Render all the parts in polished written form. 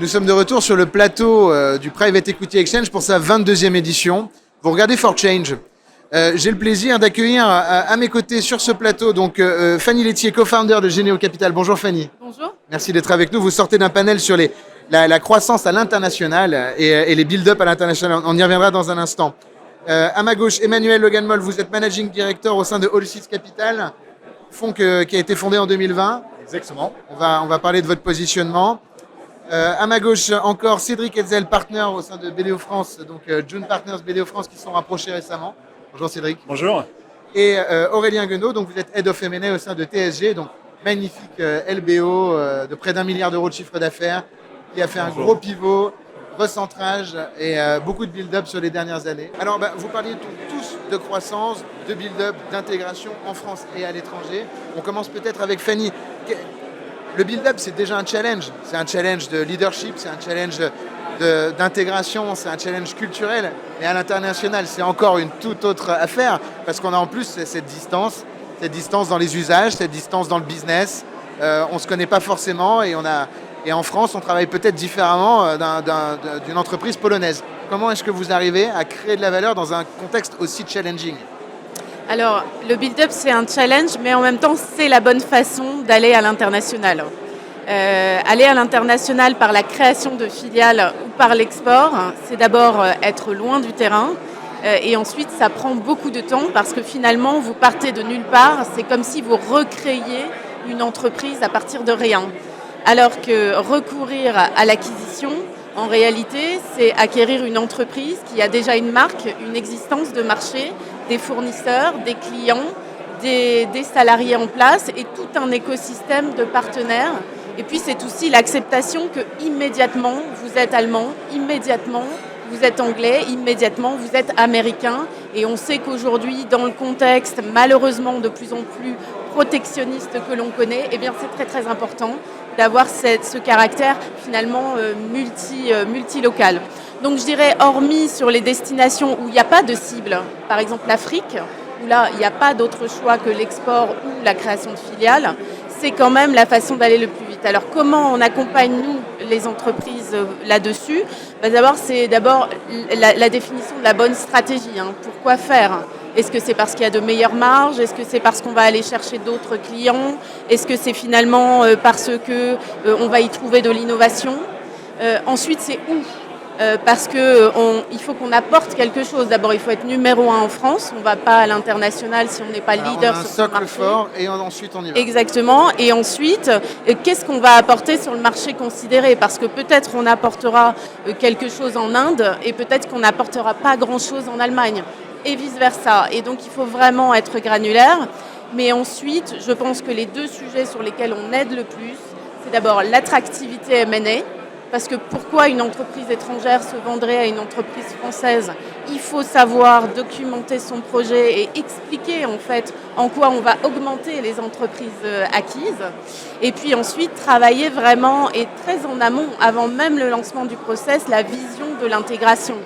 Nous sommes de retour sur le plateau du Private Equity Exchange pour sa 22e édition. Vous regardez For Change. J'ai le plaisir d'accueillir à mes côtés sur ce plateau donc Fanny Lettier, co-founder de Généo Capital. Bonjour Fanny. Bonjour. Merci d'être avec nous. Vous sortez d'un panel sur la croissance à l'international et les build-up à l'international. On y reviendra dans un instant. À ma gauche, Emmanuel Logan-Moll, vous êtes Managing Director au sein de All Seeds Capital, fonds qui a été fondé en 2020. Exactement. On va parler de votre positionnement. À ma gauche encore Cédric Hetzel, partner au sein de BDO France, donc June Partners BDO France qui se sont rapprochés récemment. Bonjour Cédric. Bonjour. Et Aurélien Guenot, donc vous êtes Head of M&A au sein de TSG, donc magnifique LBO de près d'1 milliard d'euros de chiffre d'affaires, qui a fait un gros pivot, recentrage et beaucoup de build-up sur les dernières années. Alors vous parliez tous de croissance, de build-up, d'intégration en France et à l'étranger. On commence peut-être avec Fanny. Le build-up, c'est déjà un challenge. C'est un challenge de leadership, c'est un challenge d'intégration, c'est un challenge culturel. Et à l'international, c'est encore une toute autre affaire parce qu'on a en plus cette distance dans les usages, cette distance dans le business. On ne se connaît pas forcément et en France, on travaille peut-être différemment d'une entreprise polonaise. Comment est-ce que vous arrivez à créer de la valeur dans un contexte aussi challenging ? Alors, le build-up, c'est un challenge, mais en même temps, c'est la bonne façon d'aller à l'international. Aller à l'international par la création de filiales ou par l'export, c'est d'abord être loin du terrain. Et ensuite, ça prend beaucoup de temps parce que finalement, vous partez de nulle part. C'est comme si vous recréiez une entreprise à partir de rien. Alors que recourir à l'acquisition, en réalité, c'est acquérir une entreprise qui a déjà une marque, une existence de marché, des fournisseurs, des clients, des salariés en place et tout un écosystème de partenaires. Et puis c'est aussi l'acceptation que immédiatement vous êtes allemand, immédiatement vous êtes anglais, immédiatement vous êtes américain. Et on sait qu'aujourd'hui, dans le contexte malheureusement de plus en plus protectionniste que l'on connaît, eh bien c'est très très important d'avoir ce caractère finalement multilocal. Donc je dirais, hormis sur les destinations où il n'y a pas de cible, par exemple l'Afrique, où là il n'y a pas d'autre choix que l'export ou la création de filiales, c'est quand même la façon d'aller le plus vite. Alors comment on accompagne nous les entreprises là-dessus ? D'abord c'est la définition de la bonne stratégie. Pourquoi faire ? Est-ce que c'est parce qu'il y a de meilleures marges ? Est-ce que c'est parce qu'on va aller chercher d'autres clients ? Est-ce que c'est finalement parce qu'on va y trouver de l'innovation ? Ensuite, c'est où ? Parce qu'il faut qu'on apporte quelque chose. D'abord, il faut être numéro 1 en France. On ne va pas à l'international si on n'est pas leader sur ce marché. On a un socle fort et ensuite on y va. Exactement. Et ensuite, qu'est-ce qu'on va apporter sur le marché considéré ? Parce que peut-être on apportera quelque chose en Inde et peut-être qu'on n'apportera pas grand-chose en Allemagne. Et vice-versa. Et donc, il faut vraiment être granulaire. Mais ensuite, je pense que les deux sujets sur lesquels on aide le plus, c'est d'abord l'attractivité M&A. Parce que pourquoi une entreprise étrangère se vendrait à une entreprise française ? Il faut savoir documenter son projet et expliquer en fait en quoi on va augmenter les entreprises acquises. Et puis ensuite, travailler vraiment et très en amont, avant même le lancement du process, la vision de l'intégration.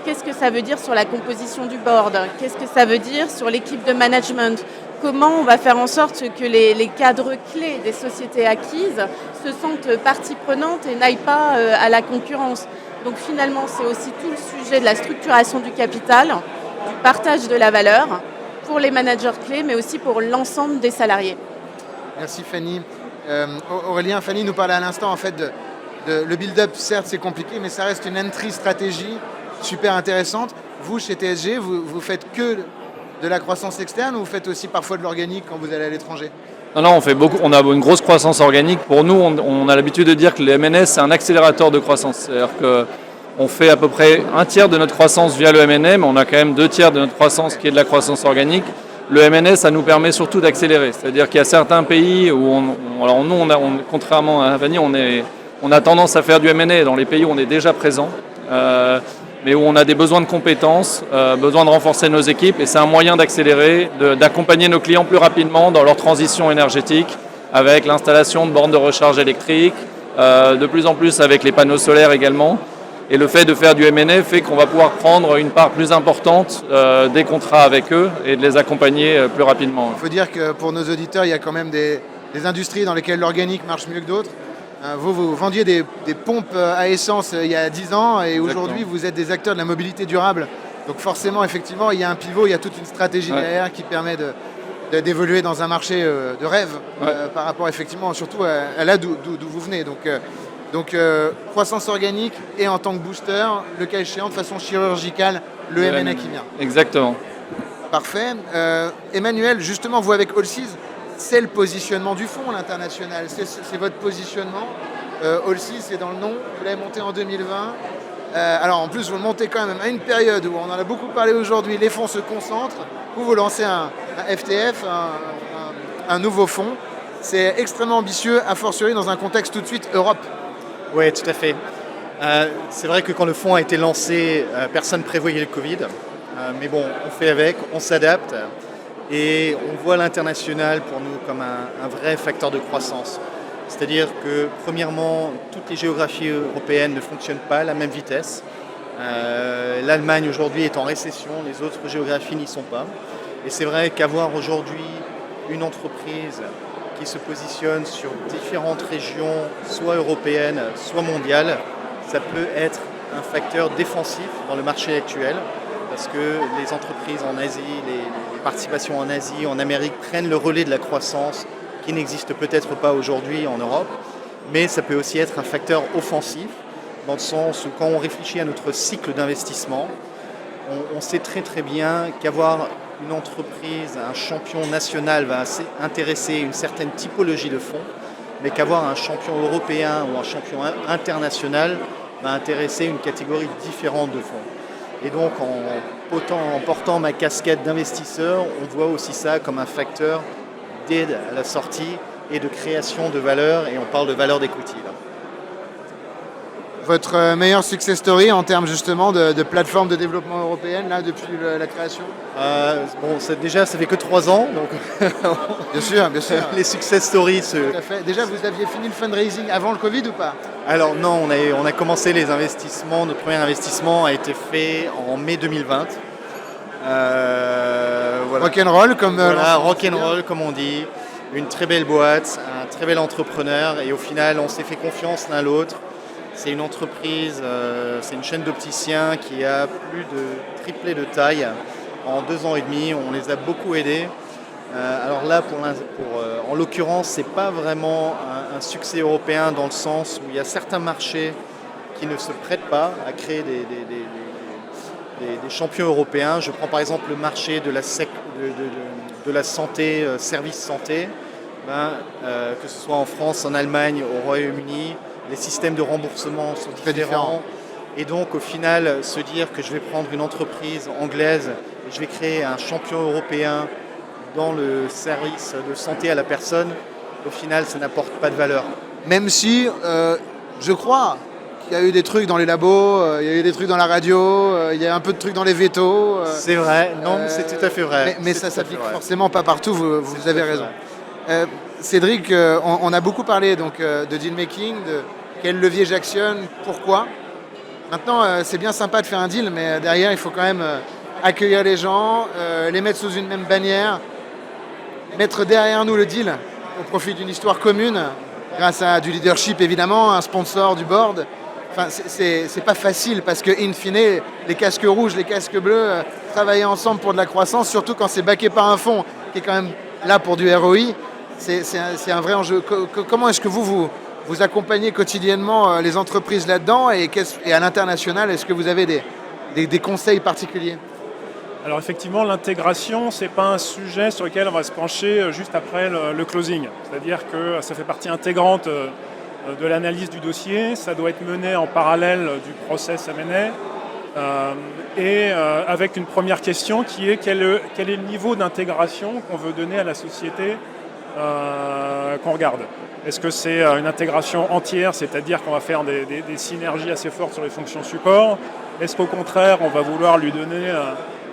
Qu'est-ce que ça veut dire sur la composition du board ? Qu'est-ce que ça veut dire sur l'équipe de management ? Comment on va faire en sorte que les cadres clés des sociétés acquises se sentent partie prenante et n'aillent pas à la concurrence ? Donc finalement, c'est aussi tout le sujet de la structuration du capital, du partage de la valeur pour les managers clés, mais aussi pour l'ensemble des salariés. Merci Fanny. Aurélien, Fanny nous parlait à l'instant en fait le build-up, certes c'est compliqué, mais ça reste une entry stratégie super intéressante. Vous, chez TSG, vous faites que de la croissance externe ou vous faites aussi parfois de l'organique quand vous allez à l'étranger ? Non, on fait beaucoup. On a une grosse croissance organique. Pour nous, on a l'habitude de dire que le M&A, c'est un accélérateur de croissance. C'est-à-dire qu'on fait à peu près un tiers de notre croissance via le M&A, mais on a quand même 2 tiers de notre croissance qui est de la croissance organique. Le M&A, ça nous permet surtout d'accélérer. C'est-à-dire qu'il y a certains pays où contrairement à Fanny, on a tendance à faire du M&A dans les pays où on est déjà présent. Mais où on a des besoins de compétences, besoin de renforcer nos équipes, et c'est un moyen d'accélérer, d'accompagner nos clients plus rapidement dans leur transition énergétique, avec l'installation de bornes de recharge électrique, de plus en plus avec les panneaux solaires également. Et le fait de faire du M&A fait qu'on va pouvoir prendre une part plus importante des contrats avec eux et de les accompagner plus rapidement. Il faut dire que pour nos auditeurs, il y a quand même des industries dans lesquelles l'organique marche mieux que d'autres. Vous vendiez des pompes à essence il y a 10 ans et Exactement. aujourd'hui, vous êtes des acteurs de la mobilité durable. Donc forcément, effectivement, il y a un pivot, il y a toute une stratégie derrière qui permet d'évoluer dans un marché de rêve par rapport effectivement, surtout à là d'où vous venez. Donc, croissance organique et en tant que booster, le cas échéant, de façon chirurgicale, le M&A qui vient. Exactement. Parfait. Emmanuel, justement, vous avec Allseas, c'est le positionnement du fonds, l'international. C'est votre positionnement. Allseas, c'est dans le nom. Vous l'avez monté en 2020. Alors en plus, vous le montez quand même à une période où on en a beaucoup parlé aujourd'hui. Les fonds se concentrent. Vous lancez un FTF, un nouveau fonds. C'est extrêmement ambitieux, a fortiori dans un contexte tout de suite Europe. Oui, tout à fait. C'est vrai que quand le fonds a été lancé, personne ne prévoyait le Covid. Mais bon, on fait avec, on s'adapte. Et on voit l'international pour nous comme un vrai facteur de croissance. C'est-à-dire que, premièrement, toutes les géographies européennes ne fonctionnent pas à la même vitesse. L'Allemagne aujourd'hui est en récession, les autres géographies n'y sont pas. Et c'est vrai qu'avoir aujourd'hui une entreprise qui se positionne sur différentes régions, soit européennes, soit mondiales, ça peut être un facteur défensif dans le marché actuel. Parce que les entreprises en Asie, les participations en Asie, en Amérique prennent le relais de la croissance qui n'existe peut-être pas aujourd'hui en Europe. Mais ça peut aussi être un facteur offensif, dans le sens où quand on réfléchit à notre cycle d'investissement, on sait très très bien qu'avoir une entreprise, un champion national va intéresser une certaine typologie de fonds, mais qu'avoir un champion européen ou un champion international va intéresser une catégorie différente de fonds. Et donc, en portant ma casquette d'investisseur, on voit aussi ça comme un facteur d'aide à la sortie et de création de valeur, et on parle de valeur d'equity. Votre meilleur success story en termes justement de plateforme de développement européenne là, depuis la création? Déjà, ça fait que 3 ans, donc Bien sûr, bien sûr. les success stories... Tout à fait. Déjà, vous aviez fini le fundraising avant le Covid ou pas? Alors non, on a commencé les investissements, notre premier investissement a été fait en mai 2020. Voilà. Rock'n'roll comme Voilà, rock'n'roll comme on dit, une très belle boîte, un très bel entrepreneur, et au final on s'est fait confiance l'un l'autre. C'est une entreprise, c'est une chaîne d'opticiens qui a plus de triplé de taille en 2 ans et demi. On les a beaucoup aidés. Alors là, en l'occurrence, c'est pas vraiment un succès européen dans le sens où il y a certains marchés qui ne se prêtent pas à créer des champions européens. Je prends par exemple le marché de la santé, service santé, que ce soit en France, en Allemagne, au Royaume-Uni. Les systèmes de remboursement sont très différents. Et donc, au final, se dire que je vais prendre une entreprise anglaise et je vais créer un champion européen dans le service de santé à la personne, au final, ça n'apporte pas de valeur. Même si, je crois qu'il y a eu des trucs dans les labos, il y a eu des trucs dans la radio, il y a un peu de trucs dans les vétos. C'est vrai, non, c'est tout à fait vrai. Mais ça ne s'applique forcément pas partout, vous avez raison. Cédric, on a beaucoup parlé donc, de deal making, de quel levier j'actionne, pourquoi. Maintenant, c'est bien sympa de faire un deal, mais derrière, il faut quand même accueillir les gens, les mettre sous une même bannière, mettre derrière nous le deal au profit d'une histoire commune, grâce à du leadership évidemment, un sponsor, du board. Enfin, c'est pas facile parce que, in fine, les casques rouges, les casques bleus, travailler ensemble pour de la croissance, surtout quand c'est backé par un fonds qui est quand même là pour du ROI, c'est un vrai enjeu. Comment est-ce que vous accompagnez quotidiennement les entreprises là-dedans et à l'international, est-ce que vous avez des conseils particuliers? Alors effectivement, l'intégration, ce n'est pas un sujet sur lequel on va se pencher juste après le closing. C'est-à-dire que ça fait partie intégrante de l'analyse du dossier, ça doit être mené en parallèle du process M&A et avec une première question qui est quel est le niveau d'intégration qu'on veut donner à la société qu'on regarde. Est-ce que c'est une intégration entière, c'est-à-dire qu'on va faire des synergies assez fortes sur les fonctions support? Est-ce qu'au contraire, on va vouloir lui donner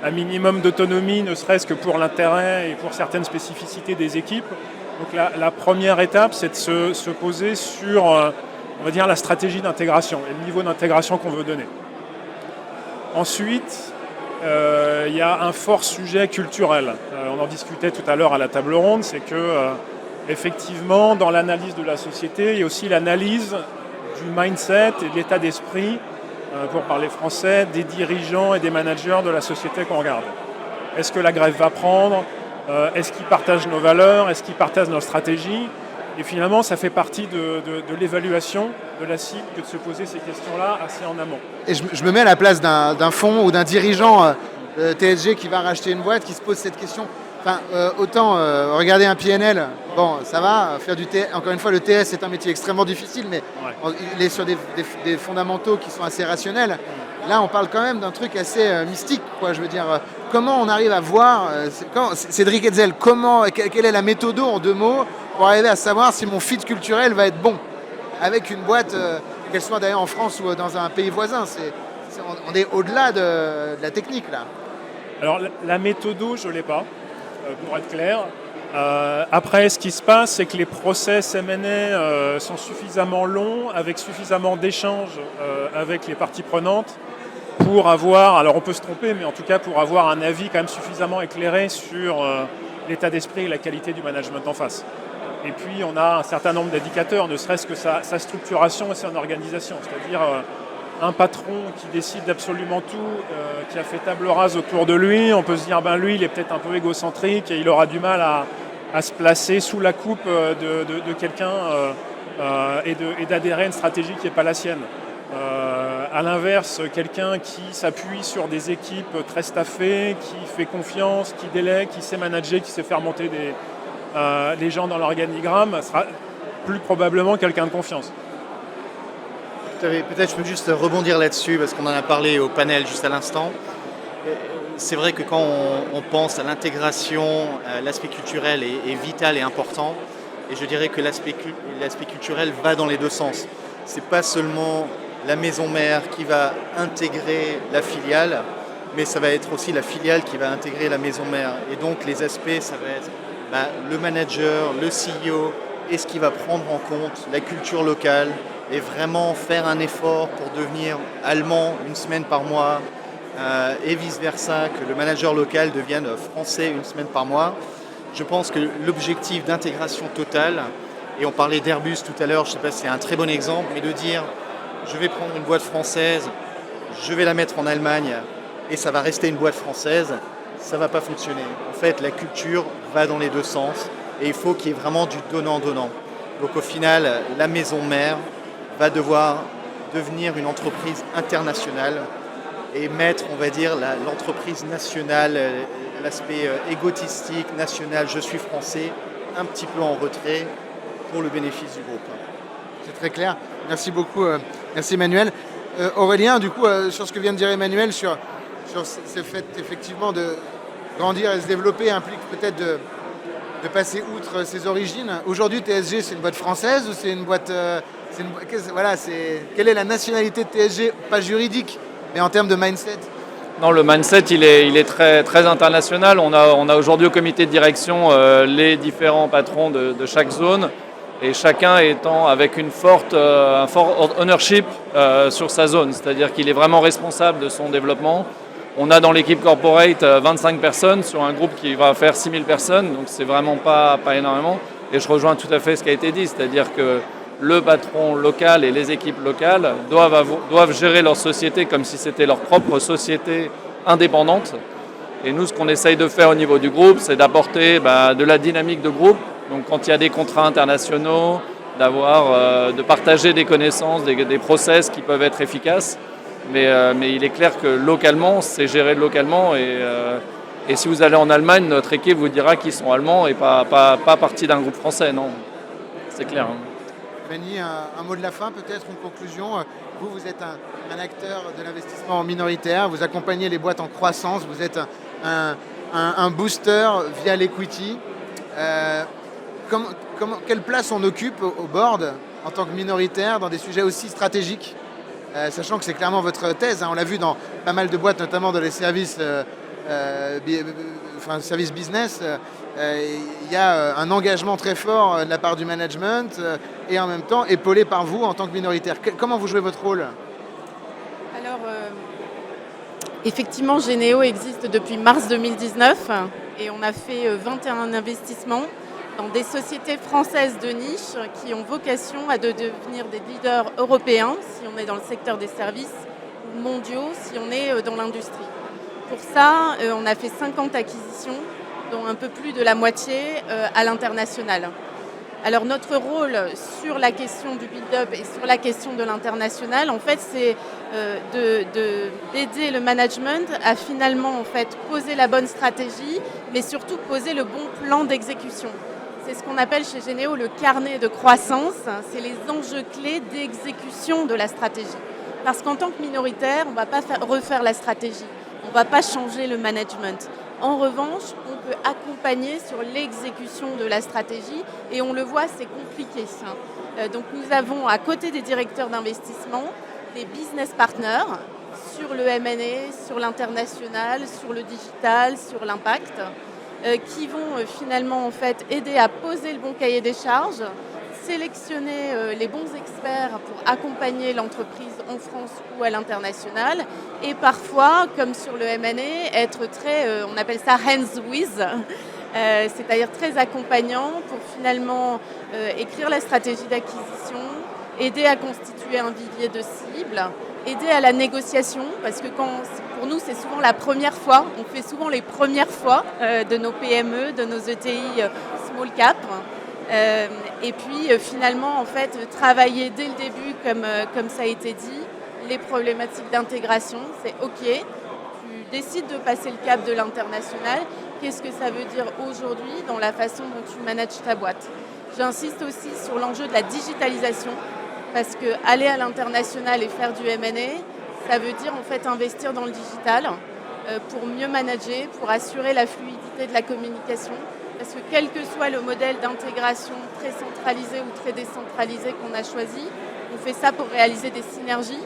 un minimum d'autonomie, ne serait-ce que pour l'intérêt et pour certaines spécificités des équipes? Donc la première étape, c'est de se poser sur, on va dire, la stratégie d'intégration et le niveau d'intégration qu'on veut donner. Ensuite, il y a un fort sujet culturel. On en discutait tout à l'heure à la table ronde, c'est que effectivement, dans l'analyse de la société, il y a aussi l'analyse du mindset et de l'état d'esprit, pour parler français, des dirigeants et des managers de la société qu'on regarde. Est-ce que la grève va prendre ? Est-ce qu'ils partagent nos valeurs ? Est-ce qu'ils partagent nos stratégies ? Et finalement, ça fait partie de l'évaluation de la cible que de se poser ces questions-là assez en amont. Et je me mets à la place d'un fonds ou d'un dirigeant TSG qui va racheter une boîte, qui se pose cette question. Enfin, autant regarder un PNL, bon, ça va, faire du TS. Encore une fois, le TS est un métier extrêmement difficile, mais il est sur des fondamentaux qui sont assez rationnels. Là, on parle quand même d'un truc assez mystique, quoi. Je veux dire, comment on arrive à voir, Cédric Hetzel, quelle est la méthode en 2 mots pour arriver à savoir si mon fit culturel va être bon avec une boîte, qu'elle soit d'ailleurs en France ou dans un pays voisin. On est au-delà de la technique, là. Alors, la méthode, je ne l'ai pas, pour être clair. Après, ce qui se passe, c'est que les process M&A sont suffisamment longs, avec suffisamment d'échanges avec les parties prenantes, pour avoir, alors on peut se tromper, mais en tout cas pour avoir un avis quand même suffisamment éclairé sur l'état d'esprit et la qualité du management en face. Et puis on a un certain nombre d'indicateurs, ne serait-ce que sa structuration et son organisation, c'est-à-dire un patron qui décide d'absolument tout, qui a fait table rase autour de lui, on peut se dire, lui il est peut-être un peu égocentrique et il aura du mal à se placer sous la coupe de quelqu'un et d'adhérer à une stratégie qui n'est pas la sienne. À l'inverse, quelqu'un qui s'appuie sur des équipes très staffées, qui fait confiance, qui délègue, qui sait manager, qui sait faire monter les gens dans l'organigramme, sera plus probablement quelqu'un de confiance. Peut-être je peux juste rebondir là-dessus, parce qu'on en a parlé au panel juste à l'instant. C'est vrai que quand on pense à l'intégration, l'aspect culturel est vital et important. Et je dirais que l'aspect culturel va dans les 2 sens. Ce n'est pas seulement la maison mère qui va intégrer la filiale, mais ça va être aussi la filiale qui va intégrer la maison mère. Et donc les aspects, ça va être le manager, le CEO, est-ce qu'il va prendre en compte la culture locale et vraiment faire un effort pour devenir allemand une semaine par mois et vice-versa, que le manager local devienne français une semaine par mois. Je pense que l'objectif d'intégration totale, et on parlait d'Airbus tout à l'heure, je ne sais pas si c'est un très bon exemple, mais de dire je vais prendre une boîte française, je vais la mettre en Allemagne et ça va rester une boîte française, ça ne va pas fonctionner. En fait, la culture va dans les 2 sens et il faut qu'il y ait vraiment du donnant-donnant. Donc au final, la maison mère va devoir devenir une entreprise internationale et mettre, on va dire, l'entreprise nationale, l'aspect égotistique, national, je suis français, un petit peu en retrait pour le bénéfice du groupe. C'est très clair. Merci beaucoup. Merci Emmanuel. Aurélien, du coup, sur ce que vient de dire Emmanuel, sur ce fait effectivement de grandir et se développer implique peut-être de passer outre ses origines. Aujourd'hui, TSG, c'est une boîte française ou c'est une boîte... quelle est la nationalité de TSG? Pas juridique, mais en termes de mindset. Non, le mindset, il est très, très international. On a aujourd'hui au comité de direction les différents patrons de chaque zone, et chacun étant avec un fort ownership sur sa zone, c'est-à-dire qu'il est vraiment responsable de son développement. On a dans l'équipe corporate 25 personnes sur un groupe qui va faire 6000 personnes, donc c'est vraiment pas énormément. Et je rejoins tout à fait ce qui a été dit, c'est-à-dire que le patron local et les équipes locales doivent gérer leur société comme si c'était leur propre société indépendante. Et nous, ce qu'on essaye de faire au niveau du groupe, c'est d'apporter de la dynamique de groupe. Donc quand il y a des contrats internationaux, de partager des connaissances, des process qui peuvent être efficaces. Mais il est clair que localement, c'est géré localement. Et si vous allez en Allemagne, notre équipe vous dira qu'ils sont allemands et pas partie d'un groupe français. Non, c'est clair. Hein. Fanny, un mot de la fin, peut-être une conclusion. Vous êtes un acteur de l'investissement minoritaire, vous accompagnez les boîtes en croissance, vous êtes un booster via l'equity. Quelle place on occupe au board en tant que minoritaire dans des sujets aussi stratégiques, sachant que c'est clairement votre thèse, hein, on l'a vu dans pas mal de boîtes, notamment dans les services, service business, il y a un engagement très fort de la part du management et en même temps épaulé par vous en tant que minoritaire. Comment vous jouez votre rôle ? Alors, effectivement, Généo existe depuis mars 2019 et on a fait 21 investissements dans des sociétés françaises de niche qui ont vocation à devenir des leaders européens, si on est dans le secteur des services, ou mondiaux, si on est dans l'industrie. Pour ça, on a fait 50 acquisitions, dont un peu plus de la moitié à l'international. Alors notre rôle sur la question du build-up et sur la question de l'international, en fait, c'est d'aider le management à finalement en fait, poser la bonne stratégie, mais surtout poser le bon plan d'exécution. C'est ce qu'on appelle chez Généo le carnet de croissance, c'est les enjeux clés d'exécution de la stratégie. Parce qu'en tant que minoritaire, on ne va pas refaire la stratégie, on ne va pas changer le management. En revanche, on peut accompagner sur l'exécution de la stratégie et on le voit, c'est compliqué. Donc nous avons à côté des directeurs d'investissement des business partners sur le M&A, sur l'international, sur le digital, sur l'impact, qui vont finalement en fait aider à poser le bon cahier des charges, sélectionner les bons experts pour accompagner l'entreprise en France ou à l'international et parfois, comme sur le M&A, être très, on appelle ça hands with, c'est-à-dire très accompagnant pour finalement écrire la stratégie d'acquisition, aider à constituer un vivier de cibles, aider à la négociation, parce que pour nous c'est souvent la première fois, on fait souvent les premières fois de nos PME, de nos ETI small cap. Et puis finalement en fait travailler dès le début comme ça a été dit, les problématiques d'intégration, c'est ok, tu décides de passer le cap de l'international, qu'est-ce que ça veut dire aujourd'hui dans la façon dont tu manages ta boîte. J'insiste aussi sur l'enjeu de la digitalisation, parce que aller à l'international et faire du M&A, ça veut dire en fait investir dans le digital pour mieux manager, pour assurer la fluidité de la communication. Parce que quel que soit le modèle d'intégration très centralisé ou très décentralisé qu'on a choisi, on fait ça pour réaliser des synergies.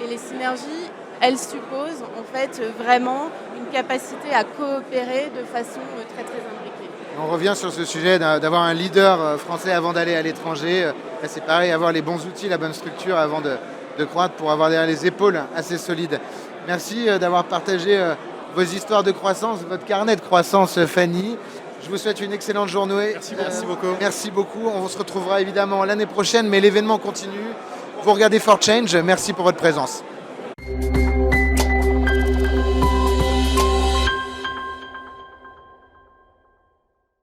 Et les synergies, elles supposent en fait vraiment une capacité à coopérer de façon très très imbriquée. On revient sur ce sujet d'avoir un leader français avant d'aller à l'étranger. C'est pareil, avoir les bons outils, la bonne structure avant de croître pour avoir derrière les épaules assez solides. Merci d'avoir partagé vos histoires de croissance, votre carnet de croissance, Fanny. Je vous souhaite une excellente journée. Merci beaucoup. Merci beaucoup. On se retrouvera évidemment l'année prochaine, mais l'événement continue. Vous regardez For Change. Merci pour votre présence.